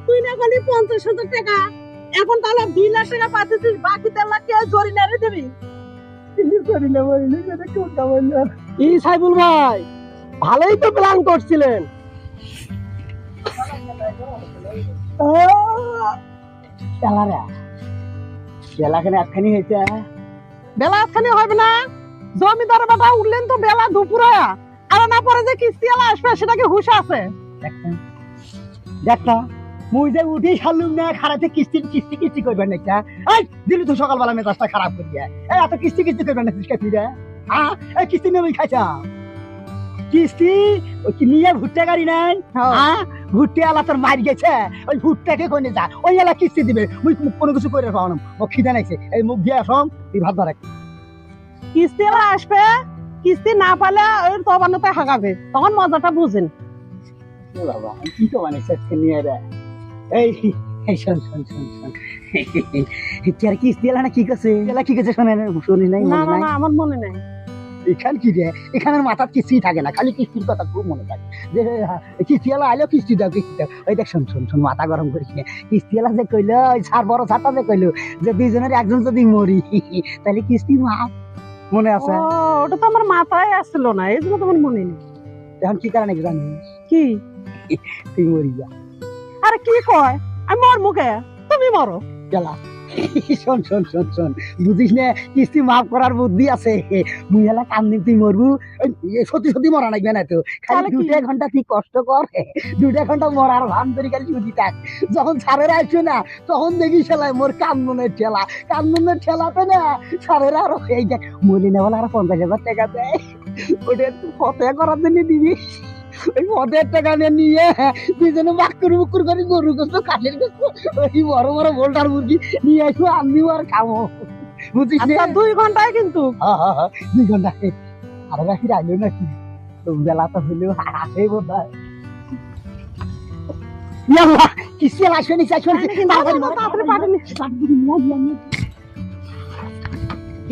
তুই না খালি 50,000 টাকা এখন তাহলে 2 লাখ টাকা পাচ্ছিস, বাকি 3 লাখ টাকা জরিমানা দিবি। এই সাইবুল ভাই ভালোই তো প্ল্যান করছিলেন। বেলা আটখানি হবে না, জমিদার বেটা উঠলেন তো বেলা দুপুরে, আর না পরে যে কিস্তি আলা আসবে সেটাকে হুশ আছে। দেখটা মুই যে উঠি সারলুম না খারাতে কিস্তি কিস্তি কিস্তি করবেন না। এই দিলি তো সকালবেলা মেজাজটা খারাপ করিয়া এত কিস্তি কিস্তি করবেন না ফিরে। হ্যাঁ এই কিস্তি নেই খাইছা কিস্তি ওই কি নিয়ে ভুট্টা গাড়ি নাই। হ্যাঁ ভুট্টে আলা তোর মারি গেছে, ওই ভুট্টাকে কইনে যা ওই এলা কিস্তি দিবে। মুই কোনো কিছু করে পাও না, ও খিদে নাইছে। এই মুখ দিয়ে আসম তুই ভাত ধরে কিস্তি আলা আসবে, কিস্তি না পালে ওই তবানতে হাঁকাবে, তখন মজাটা বুঝেন। বাবা কি তো মানে সেটকে নিয়ে রে। এই এই শোন শোন শোন শোন কি আর কিস্তি এলা না কি কাছে এলা কি কাছে শোনে শুনি নাই না মনে না নাই। না আমার মনে নাই। এখান কি রে এখানের মাথার কিস্তি থাকে না, খালি কিস্তির কথা খুব মনে থাকে যে কিস্তি এলা আইলো কিস্তি দাও কিস্তি দাও। ওই দেখ শোন শোন শোন মাথা গরম করিস না। কিস্তি এলা যে কইলো ওই ছাড় বড় ছাড়টা যে কইলো যে দুইজনের একজন যদি মরি তাহলে কিস্তি মাপ মনে আছে। ও ওটা তো আমার মাথায় আসছিল না, এই জন্য তোমার মনে নেই। এখন কি কারণে জানিস কি তুই মরি যা। আরে কি কয় আমি মর মুখে, তুমি মরো গেলা শোন শোন শোন শোন বুঝিস না কিস্তি মাফ করার বুদ্ধি আছে। মুই এলা কাম দিন তুই মরবু সত্যি সত্যি মরা লাগবে না তো, খালি তাহলে কি? 2 ঘন্টা তুই কষ্ট কর 2 ঘন্টা মরার ভান ধরে খালি বুঝি থাক। যখন ছাড়েরা আসবে না তখন দেখি সেলাই মোর কান্দনের ঠেলাতে না ছাড়েরা আরো এই দেখ মলি না বলে আরো 50,000 টাকা দেয়, ওটা একটু ফতেয়া করার জন্য দিবি। ওই 50,000 টাকা নিয়ে দুজনে বাক্কুর বুকুর করে গরু গোস্ত কাঠের গোস্ত ওই বড় বড় বোল্টার মুরগি নিয়ে আসবো আনবি আর খাবো বুঝিস আচ্ছা 2 ঘন্টায় কিন্তু 2 ঘন্টা আরো রাখি আইলো নাকি বেলা তো হইলেও আসে বোধ হয়। কিসে আসবে নি তাড়াতাড়ি পাঠিয়ে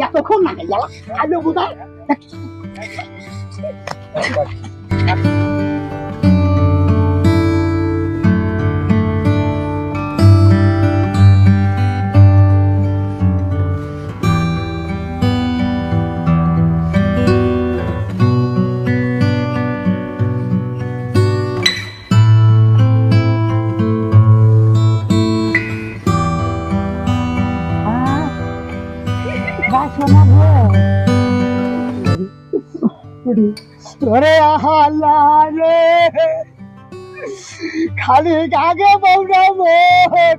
এতক্ষণ না আইলো বোধ হয়। ওরে আল্লাহ রে খালি গাগে বউরা মো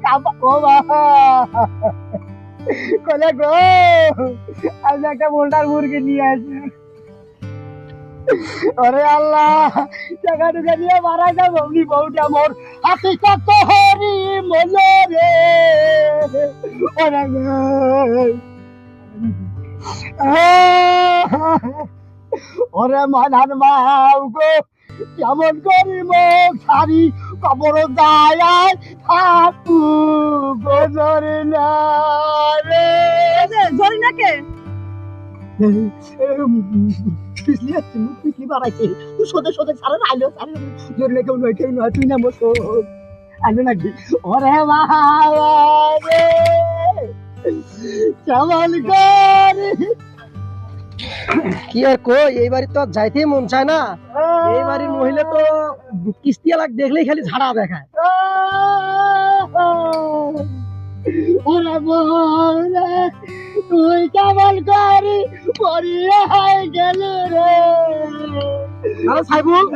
কাবা কলে গো আজ একটা বোল্টার মুরগি নিয়ে আসি। ওরে আল্লাহ টাকা টুকা নিয়ে মারা যা বউনি বউটা মোর হাতি কত হরি মনে রে। ওরে ওরে মানার মাও গো কেমন করি মুখ ছাড়ি কবর দায় থাকু গোজরে না রে। জরি নাকে পিছলি আসছে মুখ পিছলি বাড়াইছে তুই সোদে সোদে ছাড়ে আইলো ছাড়ে জোরে কেউ নয় তুই না বসো আইলো নাকি। ওরে বাবা রে কেমন করি কি আর কই এই বাড়ি তো যাইতে মন চায় না। এই বাড়ির মহিলা তো কিস্তি আলাক দেখলেই খালি ঝাড়া দেখায়। ওরে বউরে তুই কেমন করি পরিয়ে হয়ে গেল রে। আরে সাইবুল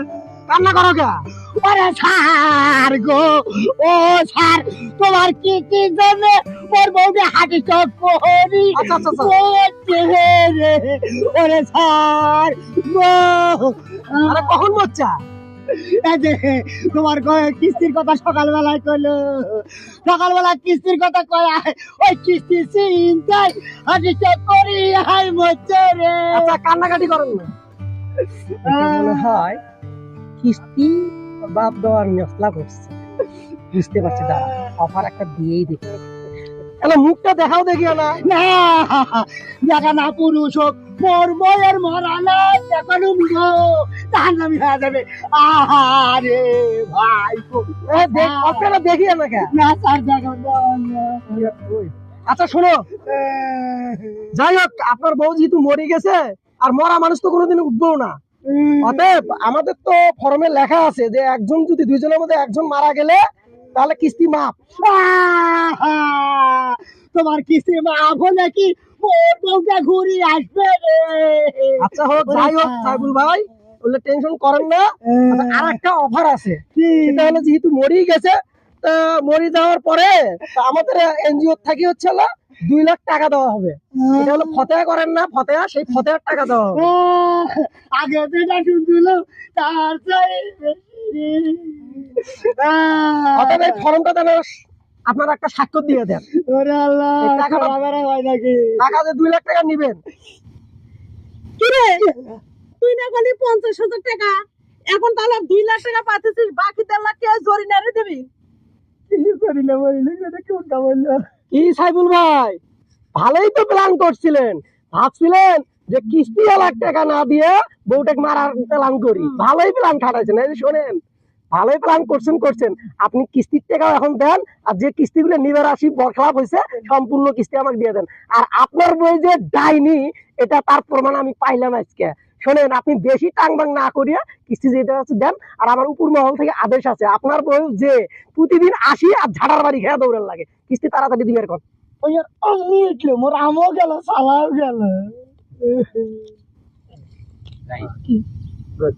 কান্না করো কে? ওরে ছাড় গো ও ছাড় তোমার কি কি জানে ওর বউকে হাঁটি চক করি আচ্ছা, আচ্ছা, আচ্ছা। রে ওরে ছাড় গো। আরে কখন মরছা? এই যে তোমার কিস্তির কথা সকালবেলায় কইলো, সকালবেলা কিস্তির কথা কয় ওই কিস্তি চিন্তায় হাঁটি চক করি হাই মরছে রে। আচ্ছা কান্নাকাটি করেন না, মনে হয় কিস্তি বাদ দেওয়ার মশলা করছে। বুঝতে পারছি দাঁড়া অফার একটা দিয়েই দেখি। এলা মুখটা দেখাও দেখি না। না দেখা না পুরুষ হোক মোর বইয়ের মরা নাই এখন তাহার নামি হয়ে যাবে। আহারে ভাই দেখ আপনারা দেখি আমাকে না স্যার দেখো আচ্ছা শোনো, যাই হোক আপনার বউ যেহেতু মরে গেছে আর মরা মানুষ তো কোনোদিন উঠবেও না, অতএব আমাদের তো ফর্মে লেখা আছে যে একজন যদি দুইজনের মধ্যে একজন মারা গেলে তাহলে কিস্তি মাপ। তোমার কিস্তি মাফ হলে কি ওর বউটা ঘুরি আসবে রে। আচ্ছা হোক, যাই হোক সাইবুল ভাই বললে টেনশন করেন না। আচ্ছা, আর একটা অফার আছে, সেটা হলো যেহেতু মরেই গেছে, তা মরে যাওয়ার পরে তা আমাদের এনজিও থেকে হচ্ছে হলো 2 লাখ টাকা দেওয়া হবে। এটা হলো ফতেয়া করেন না, ফতেয়া, সেই ফতেয়ার টাকা দেওয়া হবে। আগে যেটা শুনছিল তার চাই অতএব এই ফর্মটা যেন আপনারা একটা স্বাক্ষর দিয়ে দেন। ওরে আল্লাহ, এই টাকাটা- খারাপ হয় নাকি? টাকা যে 2 লাখ টাকা নিবেন। কিরে তুই না বলি 50,000 টাকা, এখন তাহলে 2 লাখ টাকা পাচ্ছিস, বাকি 1.5 লাখ টাকা জরিমানা দিবি। কিছু করি না বললে সেটা কোনটা বললো? কি সাইবুল ভাই, ভালোই তো প্ল্যান করছিলেন, ভাবছিলেন যে কিস্তি 1 লাখ টাকা না দিয়ে বউটাকে মারার প্ল্যান করি। ভালোই প্ল্যান খাটাইছেন, এই যে শোনেন, ভালোই প্ল্যান করছেন। আপনি কিস্তির টাকা এখন দেন, আর যে কিস্তিগুলো নিবার আসি বরখলাপ হয়েছে সম্পূর্ণ কিস্তি আমাকে দিয়ে দেন। আর আপনার বই যে ডাইনি, এটা তার প্রমাণ আমি পাইলাম আজকে। শোনেন, আপনি বেশি টাংবাং না করিয়া কিস্তি যেটা আছে দেন। আর আমার উপর মহল থেকে আদেশ আছে, আপনার বই যে প্রতিদিন আসি আর ঝাড়ার বাড়ি খেয়ে দৌড়ান লাগে, কিস্তি তাড়াতাড়ি দিবেন এখন। ওই আর অমনি উঠলো, মোর আমও গেল, সালাও গেল। Good.